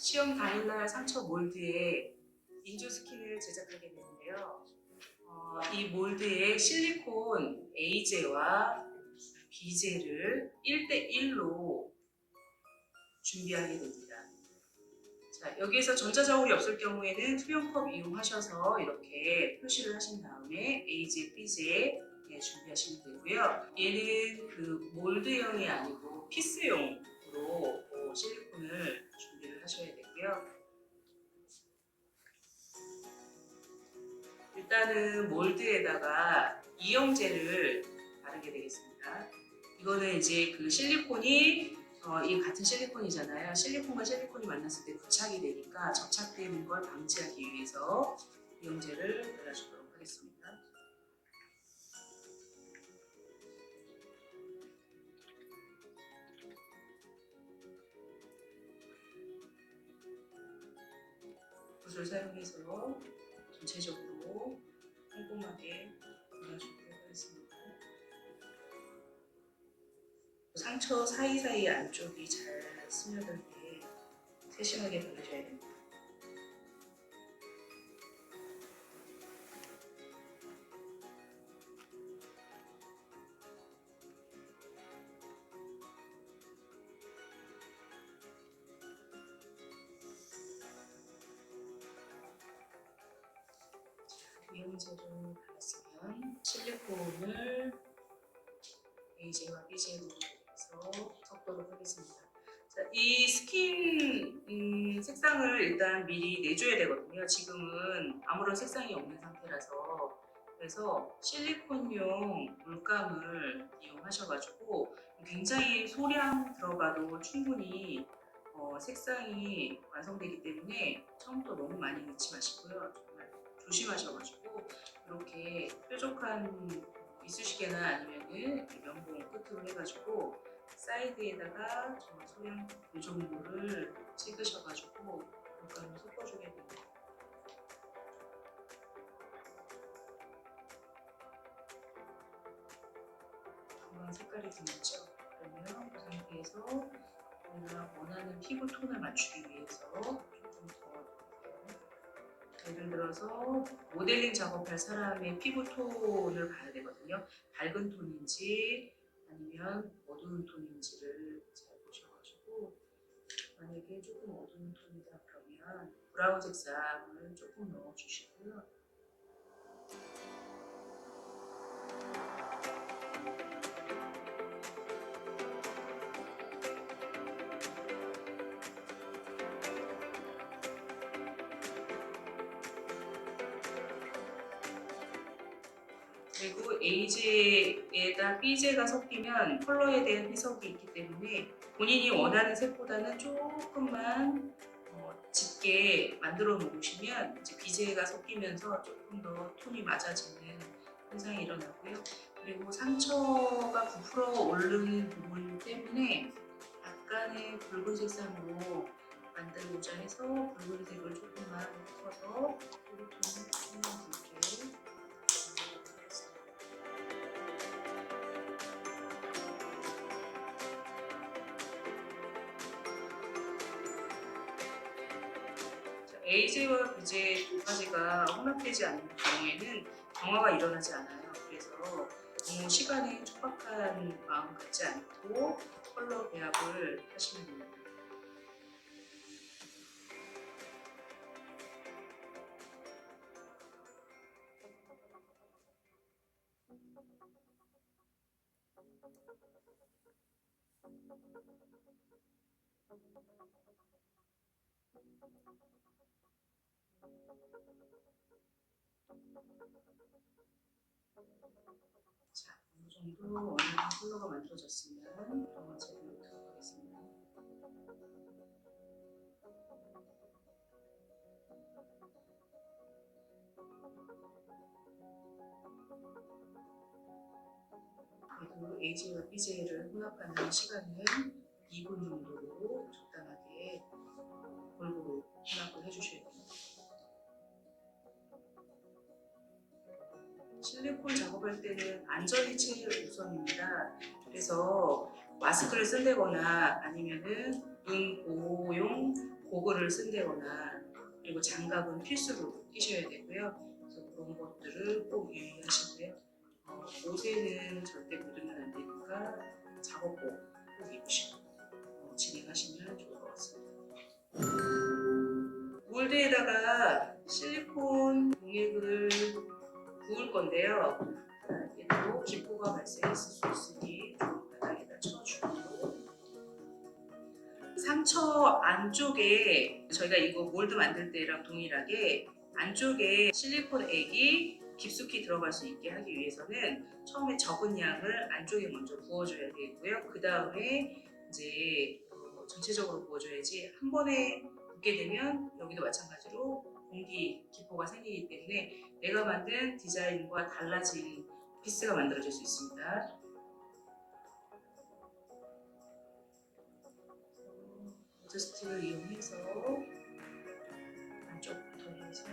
시험 당일날 상처 몰드에 인조 스킨을 제작하게 되는데요. 이 몰드에 실리콘 A제와 B제를 1대1로 준비하게 됩니다. 자, 여기에서 전자저울이 없을 경우에는 투명컵 이용하셔서 이렇게 표시를 하신 다음에 A제, B제 준비하시면 되고요. 얘는 그 몰드형이 아니고 피스용으로 실리콘을 준비를 하셔야 되고요. 일단은 몰드에다가 이영제를 바르게 되겠습니다. 이거는 이제 그 실리콘이 이 같은 실리콘이잖아요. 실리콘과 실리콘이 만났을 때 부착이 되니까 접착되는 걸 방지하기 위해서 이영제를 발라주도록 하겠습니다. 붓을 사용해서 전체적으로 꼼꼼하게 발라주도록 하겠습니다. 상처 사이사이 안쪽이 잘 스며들게 세심하게 발라줘야 됩니다. 이영제를 발랐으면 실리콘을 A제와 B제로 해서 섞도록 하겠습니다. 자, 이 스킨 색상을 일단 미리 내줘야 되거든요. 지금은 아무런 색상이 없는 상태라서. 그래서 실리콘용 물감을 이용하셔가지고 굉장히 소량 들어가도 충분히 색상이 완성되기 때문에 처음부터 너무 많이 넣지 마시고요. 정말 조심하셔가지고 이렇게 뾰족한 이쑤시개나 아니면은 면봉 끝으로 해가지고 사이드에다가 정말 소량 이 정도를 찍으셔가지고 물감을 섞어주게 됩니다. 금방 색깔이 들었죠? 그러면 그 상태에서 우리가 원하는 피부 톤을 맞추기 위해서 조금 더 예를 들어서 모델링 작업할 사람의 피부 톤을 봐야 되거든요. 밝은 톤인지 아니면 어두운 톤인지를 잘 보셔가지고 만약에 조금 어두운 톤이다 그러면 브라운 색상을 조금 넣어주시고요. 그리고 A제에다 B제가 섞이면 컬러에 대한 해석이 있기 때문에 본인이 원하는 색보다는 조금만 짙게 만들어 놓으시면 이제 B제가 섞이면서 조금 더 톤이 맞아지는 현상이 일어나고요. 그리고 상처가 부풀어 오르는 부분 때문에 약간의 붉은 색상으로 만들고자 해서 붉은색을 조금만 섞어서 피부톤을 조금만 붉게 A제와 B제 두 가지가 혼합되지 않는 경우에는 정화가 일어나지 않아요. 그래서 너무 시간이 촉박한 마음 갖지 않고 컬러 배합을 하시면 됩니다. 자, 어느 정도 원하는 컬러가 만들어졌으면 브라운색을 넣도록 하겠습니다. 그리고 A제와 B제를 혼합하는 시간은 2분 정도로 적당하게 골고루 혼합을 해주셔야 됩니다. 실리콘 작업할 때는 안전이 제일 우선입니다. 그래서 마스크를 쓴다거나 아니면은 눈 보호용 고글을 쓴다거나 그리고 장갑은 필수로 끼셔야 되고요. 그래서 그런 것들을 꼭 유의하시고요. 옷에는 절대 묻으면 안 되니까 작업복 꼭 입으시고 진행하시면 좋을 것 같습니다. 몰드에다가 실리콘 용액을 부을 건데요. 얘도 기포가 발생했을 수 있으니 바닥에다 쳐주고, 상처 안쪽에 저희가 이거 몰드 만들 때랑 동일하게 안쪽에 실리콘 액이 깊숙이 들어갈 수 있게 하기 위해서는 처음에 적은 양을 안쪽에 먼저 부어줘야 되고요. 그 다음에 이제 전체적으로 부어줘야지, 한 번에 붓게 되면 여기도 마찬가지로 공기 기포가 생기기 때문에 내가 만든 디자인과 달라진 피스가 만들어질 수 있습니다. 어드스틱을 이용해서 안쪽부터 해서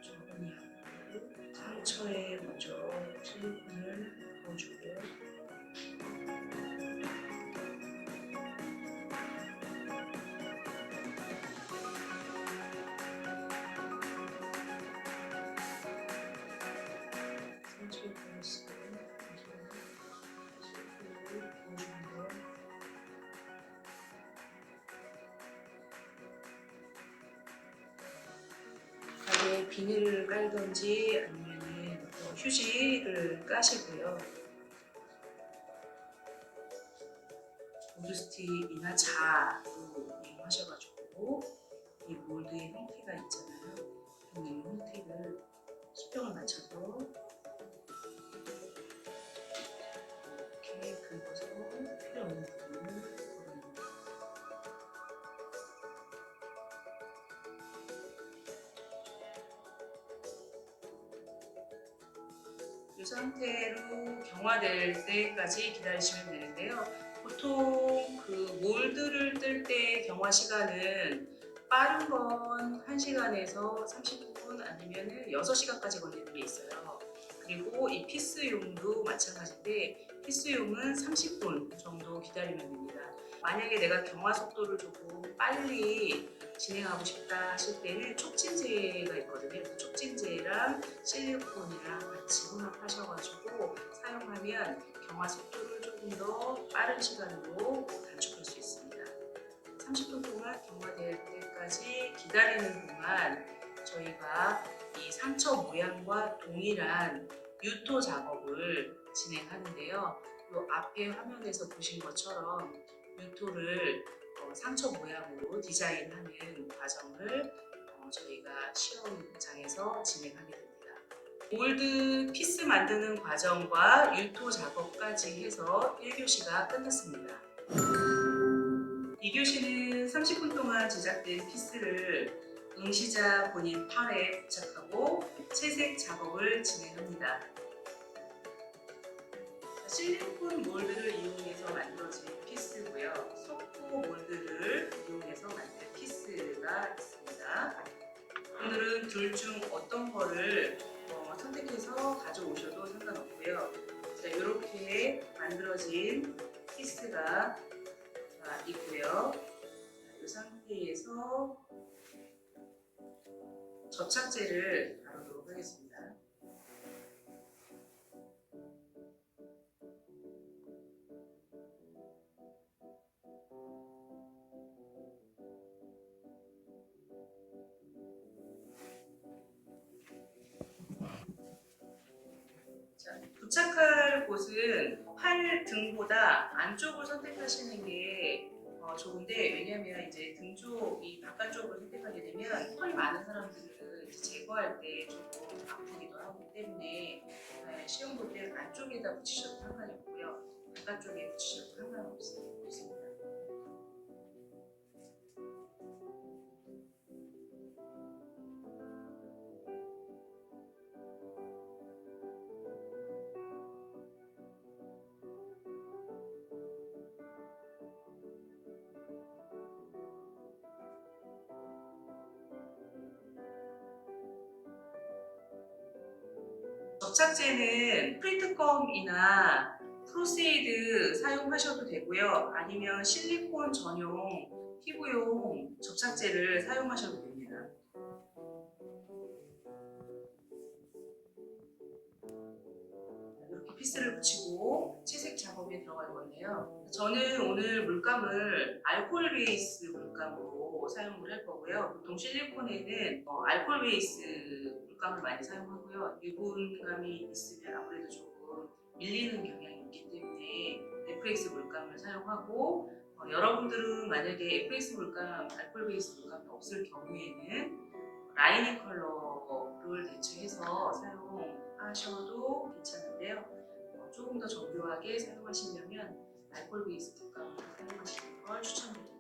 적은 양으로 상처에 먼저 실리콘을 부어주고요. 상처에 부었으면 실리콘을 부어주고요. 가게 비닐을 깔던지 아니면은 휴지를 까시고요. 우드스틱이나 자로 이용하셔가지고 이 몰드의 형태가 있잖아요. 이 형태를 수평을 맞춰서 이렇게 긁어서 필요 없는 부분을 걸어냅니다. 이 상태로 경화될 때까지 기다리시면 되는데요. 보통 그 몰드를 뜰 때 경화 시간은 빠른 건 1시간에서 30분 아니면 6시간까지 걸리는 게 있어요. 그리고 이 피스용도 마찬가지인데 피스용은 30분 정도 기다리면 됩니다. 만약에 내가 경화 속도를 조금 빨리 진행하고 싶다 하실 때는 촉진제가 있거든요. 그 촉진제랑 실리콘이랑 같이 혼합하셔가지고 사용하면 경화 속도를 조금 더 빠른 시간으로 단축할 수 있습니다. 30분 동안 경화될 때까지 기다리는 동안 저희가 이 상처 모양과 동일한 유토 작업을 진행하는데요. 이 앞에 화면에서 보신 것처럼 유토를 상처 모양으로 디자인하는 과정을 저희가 시험장에서 진행하게 됩니다. 몰드 피스 만드는 과정과 유토 작업까지 해서 1교시가 끝났습니다. 2교시는 30분 동안 제작된 피스를 응시자 본인 팔에 부착하고 채색 작업을 진행합니다. 실리콘 몰드를 이용해서 만들어진 피스고요. 석고 몰드를 이용해서 만든 피스가 있습니다. 오늘은 둘 중 어떤 거를 선택해서 가져오셔도 상관없고요. 자, 이렇게 만들어진 피스가 있고요. 이 상태에서 접착제를 바르도록 하겠습니다. 자, 부착할 곳은 팔 등보다 안쪽을 선택하시는 게 좋은데, 왜냐하면 이제 등 쪽이 바깥쪽을 선택하게 되면 털이 많은 사람들은 이제 제거할 때 조금 아프기도 하기 때문에 시험 볼 때는 안쪽에다 붙이셔도 상관이 없고요, 바깥쪽에 붙이셔도 상관없습니다. 접착제는 프리트컴이나 프로세이드 사용하셔도 되고요. 아니면 실리콘 전용 피부용 접착제를 사용하셔도 됩니다. 이렇게 피스를 붙이고 채색 작업에 들어갈 건데요. 저는 오늘 물감을 알코올 베이스 물감으로 사용을 할 거고요. 보통 실리콘에는 알코올 베이스 물감을 많이 사용하고요. 유분감이 있으면 아무래도 조금 밀리는 경향이 있기 때문에 FX 물감을 사용하고, 여러분들은 만약에 FX 물감, 알코올 베이스 물감이 없을 경우에는 라이닝 컬러를 대체해서 사용하셔도 괜찮은데요. 조금 더 정교하게 사용하시려면 알코올 베이스 물감을 사용하시는 걸 추천드립니다.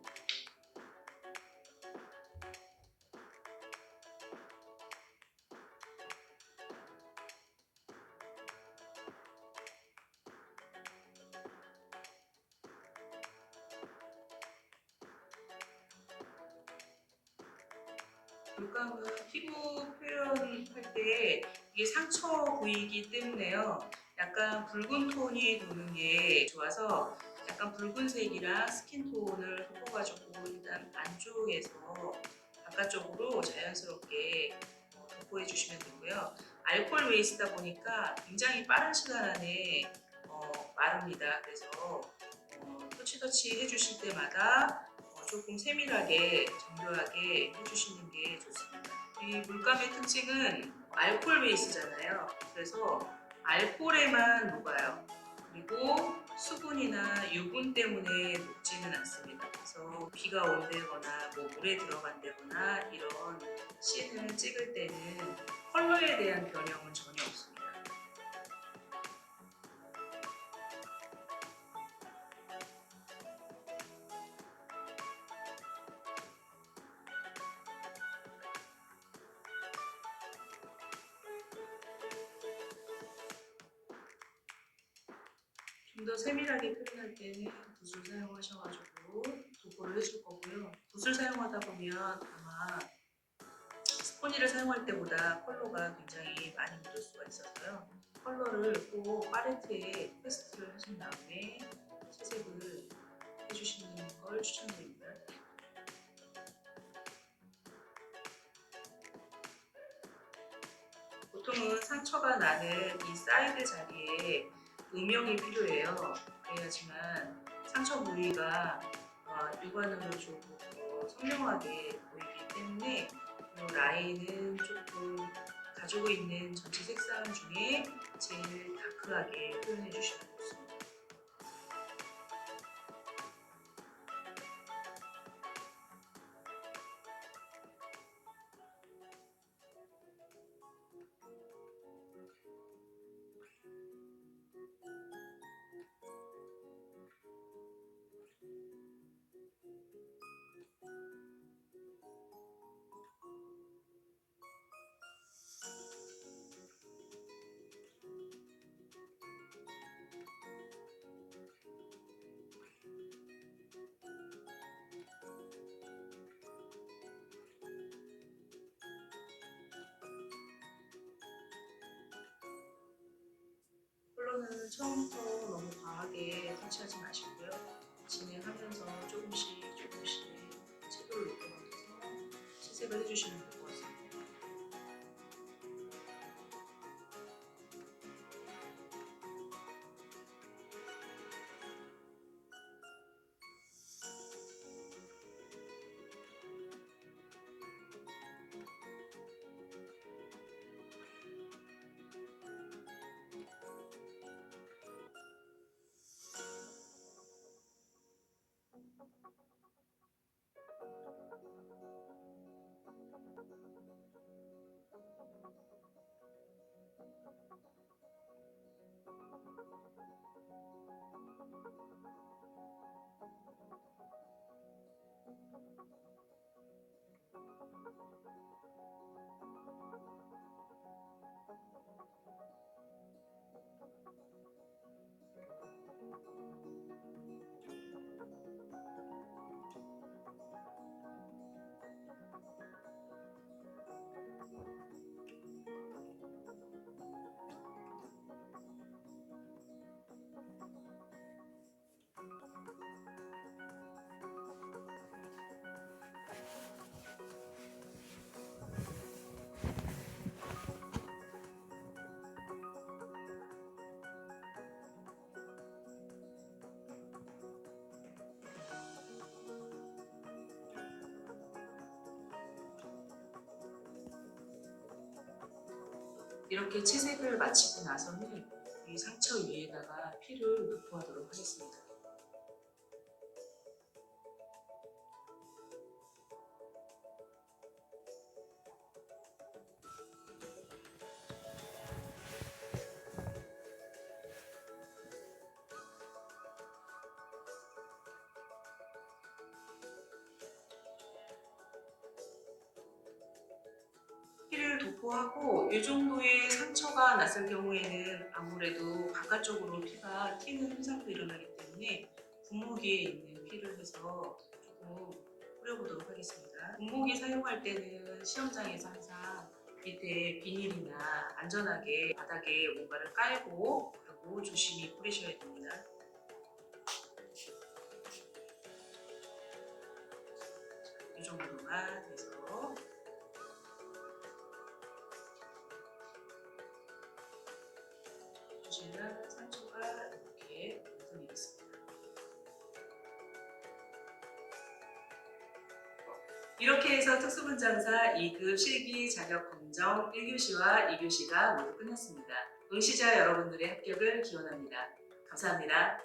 물감은 피부 표현할 때 이게 상처 부위이기 때문에요. 약간 붉은 톤이 도는 게 좋아서 약간 붉은색이랑 스킨톤을 섞어가지고 일단 안쪽에서 바깥쪽으로 자연스럽게 도포해 주시면 되고요. 알코올 베이스다 보니까 굉장히 빠른 시간 안에 마릅니다. 그래서 터치 해주실 때마다 조금 세밀하게 정교하게 해주시는 게 좋습니다. 이 물감의 특징은 알코올 베이스잖아요. 그래서 알코올에만 녹아요. 그리고 수분이나 유분 때문에 녹지는 않습니다. 그래서 비가 온다거나 물에 들어간다거나 이런 씬을 찍을 때는 컬러에 대한 변형은 전혀 없습니다. 좀 더 세밀하게 표현할 때는 붓을 사용하셔가지고 도포를 해줄 거고요. 붓을 사용하다 보면 아마 스포니를 사용할 때보다 컬러가 굉장히 많이 묻을 수가 있어서요. 컬러를 꼭 팔레트에 테스트를 하신 다음에 채색을 해주시는 걸 추천드립니다. 보통은 상처가 나는 이 사이드 자리에 음영이 필요해요. 그래야지만 상처 부위가 육안으로 조금 선명하게 보이기 때문에 이 라인은 조금 가지고 있는 전체 색상 중에 제일 다크하게 표현해 주시면 좋습니다. 컬러는 처음부터 너무 과하게 터치하지 마시고요. 진행하면서 조금씩 채도를 높여가면서 채색을 해주시면 될 것 같습니다. 이렇게 채색을 마치고 나서는 이 상처 위에다가 피를 도포하도록 하겠습니다. 피를 도포하고 이 정도의 상처가 났을 경우에는 아무래도 바깥쪽으로 피가 튀는 현상도 일어나기 때문에 분무기에 있는 피를 해서 조금 뿌려보도록 하겠습니다. 분무기 사용할 때는 시험장에서 항상 밑에 비닐이나 안전하게 바닥에 뭔가를 깔고 그리고 조심히 뿌리셔야 됩니다. 이 정도만 해서 보시면 상처가 이렇게 완성되겠습니다. 이렇게 해서 특수분장사 2급 실기 자격 검정 1교시와 2교시가 모두 끝났습니다. 응시자 여러분들의 합격을 기원합니다. 감사합니다.